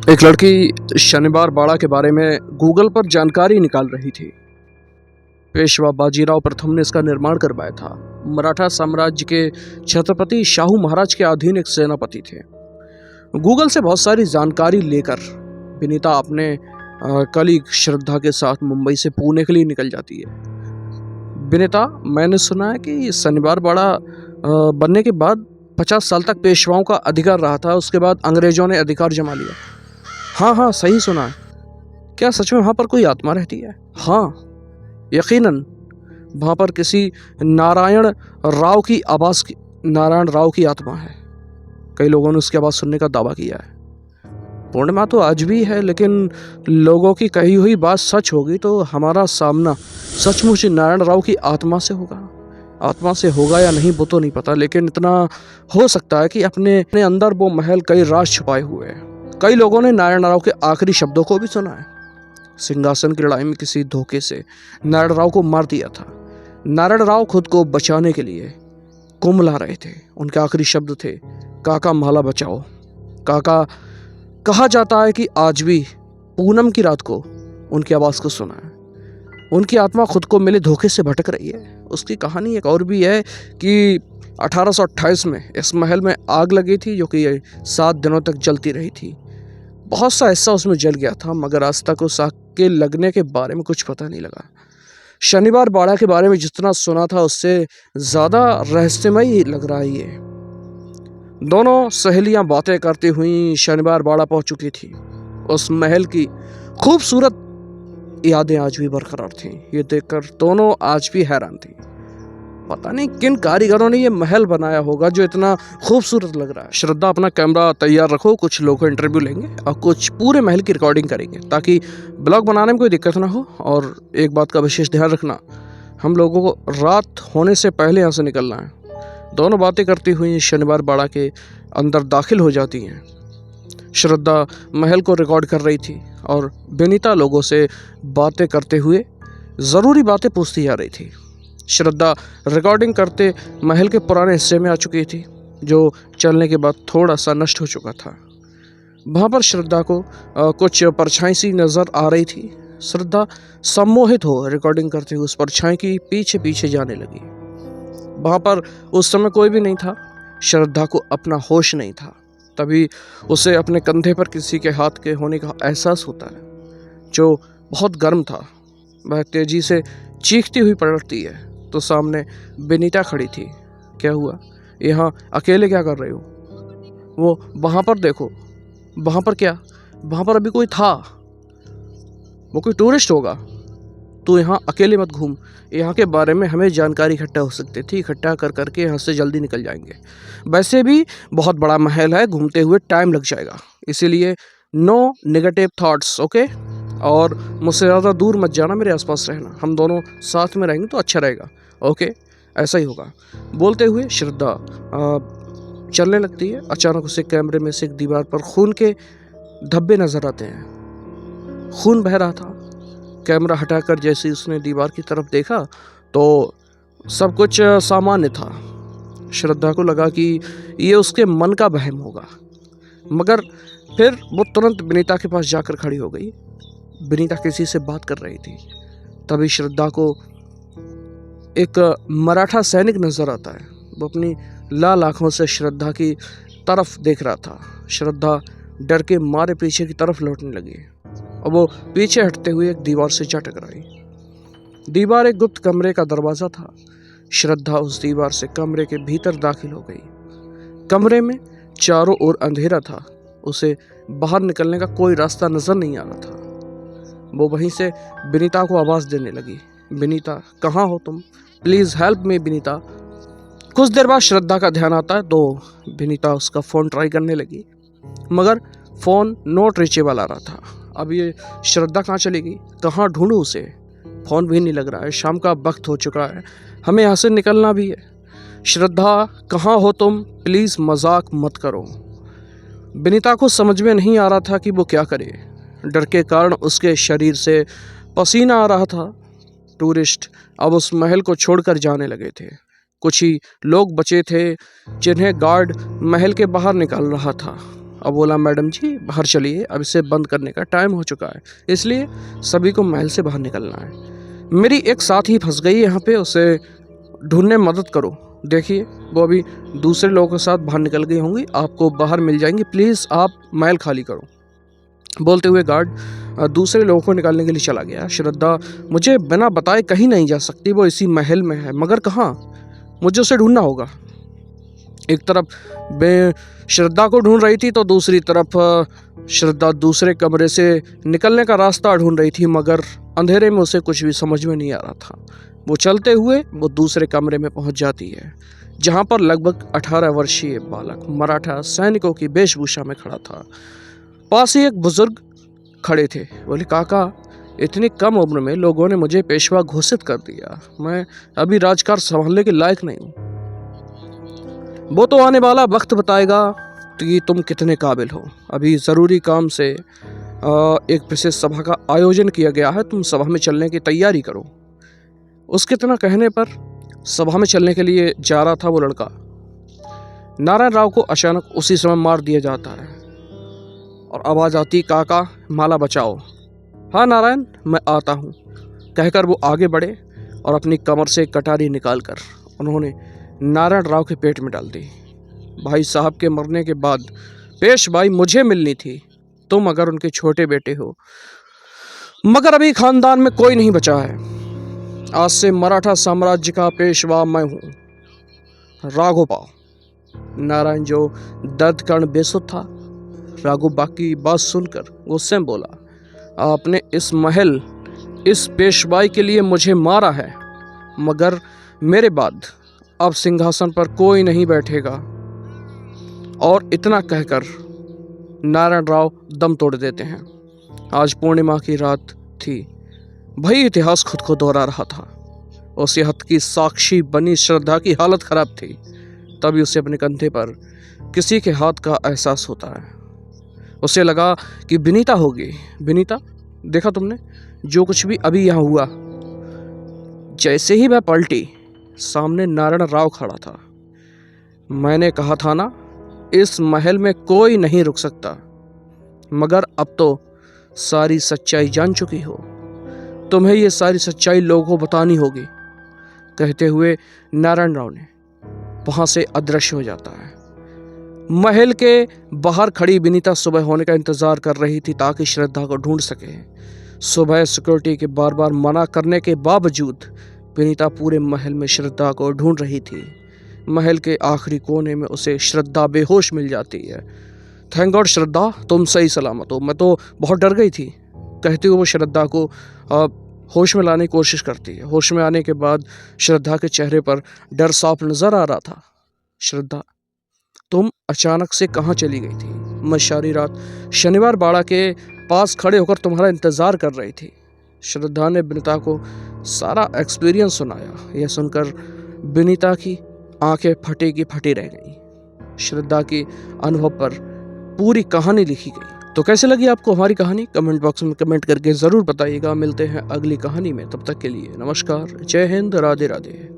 एक लड़की शनिवार बाड़ा के बारे में गूगल पर जानकारी निकाल रही थी। पेशवा बाजीराव प्रथम ने इसका निर्माण करवाया था। मराठा साम्राज्य के छत्रपति शाहू महाराज के अधीन एक सेनापति थे। गूगल से बहुत सारी जानकारी लेकर विनीता अपने कलीग श्रद्धा के साथ मुंबई से पुणे के लिए निकल जाती है। विनीता, मैंने सुना है कि शनिवार बाड़ा बनने के बाद 50 साल तक पेशवाओं का अधिकार रहा था, उसके बाद अंग्रेजों ने अधिकार जमा लिया। हाँ हाँ, सही सुना है। क्या सच में वहाँ पर कोई आत्मा रहती है? हाँ, यकीनन। वहाँ पर किसी नारायण राव की आत्मा है। कई लोगों ने उसकी आवाज़ सुनने का दावा किया है। पूर्णिमा तो आज भी है, लेकिन लोगों की कही हुई बात सच होगी तो हमारा सामना सचमुच नारायण राव की आत्मा से होगा। आत्मा से होगा या नहीं वो तो नहीं पता, लेकिन इतना हो सकता है कि अपने अंदर वो महल कई राज छुपाए हुए हैं। कई लोगों ने नारायण राव के आखिरी शब्दों को भी सुना है। सिंहासन की लड़ाई में किसी धोखे से नारायण राव को मार दिया था। नारायण राव खुद को बचाने के लिए कुम्हला रहे थे। उनके आखिरी शब्द थे, काका माला बचाओ। काका, कहा जाता है कि आज भी पूनम की रात को उनकी आवाज़ को सुना है। उनकी आत्मा खुद को मिले धोखे से भटक रही है। उसकी कहानी एक और भी है कि 1828 में इस महल में आग लगी थी, जो कि 7 दिनों तक जलती रही थी। बहुत सा हिस्सा उसमें जल गया था, मगर आज तक उस आग के लगने के बारे में कुछ पता नहीं लगा। शनिवार बाड़ा के बारे में जितना सुना था उससे ज़्यादा रहस्यमय लग रहा है ये। दोनों सहेलियां बातें करती हुई शनिवार बाड़ा पहुंच चुकी थी। उस महल की खूबसूरत यादें आज भी बरकरार थीं। ये देखकर दोनों आज भी हैरान थी। पता नहीं किन कारीगरों ने ये महल बनाया होगा जो इतना खूबसूरत लग रहा है। श्रद्धा, अपना कैमरा तैयार रखो, कुछ लोगों का इंटरव्यू लेंगे और कुछ पूरे महल की रिकॉर्डिंग करेंगे ताकि ब्लॉग बनाने में कोई दिक्कत ना हो। और एक बात का विशेष ध्यान रखना, हम लोगों को रात होने से पहले यहाँ से निकलना है। दोनों बातें करती हुई शनिवार बाड़ा के अंदर दाखिल हो जाती हैं। श्रद्धा महल को रिकॉर्ड कर रही थी और विनीता लोगों से बातें करते हुए ज़रूरी बातें पूछती जा रही थी। श्रद्धा रिकॉर्डिंग करते महल के पुराने हिस्से में आ चुकी थी, जो चलने के बाद थोड़ा सा नष्ट हो चुका था। वहाँ पर श्रद्धा को कुछ परछाई सी नज़र आ रही थी। श्रद्धा सम्मोहित हो रिकॉर्डिंग करते हुए उस परछाई की पीछे पीछे जाने लगी। वहाँ पर उस समय कोई भी नहीं था। श्रद्धा को अपना होश नहीं था। तभी उसे अपने कंधे पर किसी के हाथ के होने का एहसास होता है, जो बहुत गर्म था। वह तेजी से चीखती हुई पलटती है तो सामने विनीता खड़ी थी। क्या हुआ? यहाँ अकेले क्या कर रहे हो? वो वहाँ पर देखो। वहाँ पर क्या? वहाँ पर अभी कोई था। वो कोई टूरिस्ट होगा। तो यहाँ अकेले मत घूम। यहाँ के बारे में हमें जानकारी इकट्ठा हो सकती थी। इकट्ठा कर करके यहाँ से जल्दी निकल जाएंगे। वैसे भी बहुत बड़ा महल है, घूमते हुए टाइम लग जाएगा, इसीलिए नो नेगेटिव थॉट्स, ओके? और मुझसे ज़्यादा दूर मत जाना, मेरे आसपास रहना। हम दोनों साथ में रहेंगे तो अच्छा रहेगा, ओके? ऐसा ही होगा। बोलते हुए श्रद्धा चलने लगती है। अचानक उसे कैमरे में से एक दीवार पर खून के धब्बे नजर आते हैं। खून बह रहा था। कैमरा हटाकर जैसे उसने दीवार की तरफ देखा तो सब कुछ सामान्य था। श्रद्धा को लगा कि ये उसके मन का वहम होगा, मगर फिर वो तुरंत विनीता के पास जाकर खड़ी हो गई। विनीता किसी से बात कर रही थी। तभी श्रद्धा को एक मराठा सैनिक नजर आता है। वो अपनी लाल आंखों से श्रद्धा की तरफ देख रहा था। श्रद्धा डर के मारे पीछे की तरफ लौटने लगी और वो पीछे हटते हुए एक दीवार से जा टकराई। दीवार एक गुप्त कमरे का दरवाज़ा था। श्रद्धा उस दीवार से कमरे के भीतर दाखिल हो गई। कमरे में चारों ओर अंधेरा था। उसे बाहर निकलने का कोई रास्ता नजर नहीं आ रहा था। वो वहीं से विनीता को आवाज़ देने लगी, विनीता, कहाँ हो तुम? Please help me Vinita. कुछ देर बाद श्रद्धा का ध्यान आता है तो विनीता उसका फ़ोन ट्राई करने लगी, मगर फ़ोन नॉट रीचेबल आ रहा था। अब ये श्रद्धा कहाँ चलेगी? कहाँ ढूंढूं उसे? फ़ोन भी नहीं लग रहा है। शाम का वक्त हो चुका है, हमें यहाँ से निकलना भी है। श्रद्धा, कहाँ हो तुम? प्लीज़ मजाक मत करो। विनीता को समझ में नहीं आ रहा था कि वो क्या करे। डर के कारण उसके शरीर से पसीना आ रहा था। टूरिस्ट अब उस महल को छोड़कर जाने लगे थे। कुछ ही लोग बचे थे जिन्हें गार्ड महल के बाहर निकाल रहा था। अब बोला मैडम जी बाहर चलिए, अब इसे बंद करने का टाइम हो चुका है, इसलिए सभी को महल से बाहर निकलना है। मेरी एक साथी फंस गई यहाँ पे, उसे ढूंढने मदद करो। देखिए वो अभी दूसरे लोगों के साथ बाहर निकल गई होंगी, आपको बाहर मिल जाएंगी, प्लीज़ आप महल खाली करो। बोलते हुए गार्ड दूसरे लोगों को निकालने के लिए चला गया। श्रद्धा मुझे बिना बताए कहीं नहीं जा सकती, वो इसी महल में है, मगर कहाँ, मुझे उसे ढूंढना होगा। एक तरफ मैं श्रद्धा को ढूंढ रही थी तो दूसरी तरफ श्रद्धा दूसरे कमरे से निकलने का रास्ता ढूंढ रही थी, मगर अंधेरे में उसे कुछ भी समझ में नहीं आ रहा था। वो चलते हुए वो दूसरे कमरे में पहुंच जाती है, जहां पर लगभग 18 वर्षीय बालक मराठा सैनिकों की वेशभूषा में खड़ा था। पास ही एक बुजुर्ग खड़े थे। बोले काका, इतनी कम उम्र में लोगों ने मुझे पेशवा घोषित कर दिया, मैं अभी राजकाज संभालने के लायक नहीं हूँ। वो तो आने वाला वक्त बताएगा कि तुम कितने काबिल हो। अभी ज़रूरी काम से एक विशेष सभा का आयोजन किया गया है, तुम सभा में चलने की तैयारी करो। उसके इतना कहने पर सभा में चलने के लिए जा रहा था वो लड़का। नारायण राव को अचानक उसी समय मार दिया जाता है और आवाज़ आती, काका माला बचाओ। हाँ नारायण, मैं आता हूँ, कहकर वो आगे बढ़े और अपनी कमर से कटारी निकालकर उन्होंने नारायण राव के पेट में डाल दी। भाई साहब के मरने के बाद पेशवाई मुझे मिलनी थी, तुम अगर उनके छोटे बेटे हो, मगर अभी खानदान में कोई नहीं बचा है। आज से मराठा साम्राज्य का पेशवा मैं हूँ, राघोबा। नारायण जो दर्द कारण बेसुध था, राघोबा की बात सुनकर गुस्से में बोला, आपने इस महल, इस पेशवाई के लिए मुझे मारा है, मगर मेरे बाद अब सिंहासन पर कोई नहीं बैठेगा। और इतना कहकर नारायण राव दम तोड़ देते हैं। आज पूर्णिमा की रात थी। भाई इतिहास खुद को दोहरा रहा था। उस हद की साक्षी बनी श्रद्धा की हालत खराब थी। तभी उसे अपने कंधे पर किसी के हाथ का एहसास होता है। उसे लगा कि विनीता होगी। विनीता, देखा तुमने जो कुछ भी अभी यहाँ हुआ? जैसे ही वह पलटी, सामने नारायण राव खड़ा था। मैंने कहा था ना, इस महल में कोई नहीं रुक सकता, मगर अब तो सारी सच्चाई जान चुकी हो। तुम्हें ये सारी सच्चाई लोगों को बतानी होगी। कहते हुए नारायण राव ने वहां से अदृश्य हो जाता है। महल के बाहर खड़ी विनीता सुबह होने का इंतजार कर रही थी ताकि श्रद्धा को ढूंढ सके। सुबह सिक्योरिटी के बार बार मना करने के बावजूद विनीता पूरे महल में श्रद्धा को ढूंढ रही थी। महल के आखिरी कोने में उसे श्रद्धा बेहोश मिल जाती है। थैंक गॉड श्रद्धा, तुम सही सलामत हो, मैं तो बहुत डर गई थी। कहते हुए वो श्रद्धा को होश में लाने की कोशिश करती है। होश में आने के बाद श्रद्धा के चेहरे पर डर साफ नजर आ रहा था। श्रद्धा, तुम अचानक से कहाँ चली गई थी? मैं सारी रात शनिवार बाड़ा के पास खड़े होकर तुम्हारा इंतजार कर रही थी। श्रद्धा ने विनीता को सारा एक्सपीरियंस सुनाया। यह सुनकर विनीता की आंखें फटी की फटी रह गईं। श्रद्धा के अनुभव पर पूरी कहानी लिखी गई। तो कैसे लगी आपको हमारी कहानी? कमेंट बॉक्स में कमेंट करके ज़रूर बताइएगा। मिलते हैं अगली कहानी में, तब तक के लिए नमस्कार, जय हिंद, राधे राधे।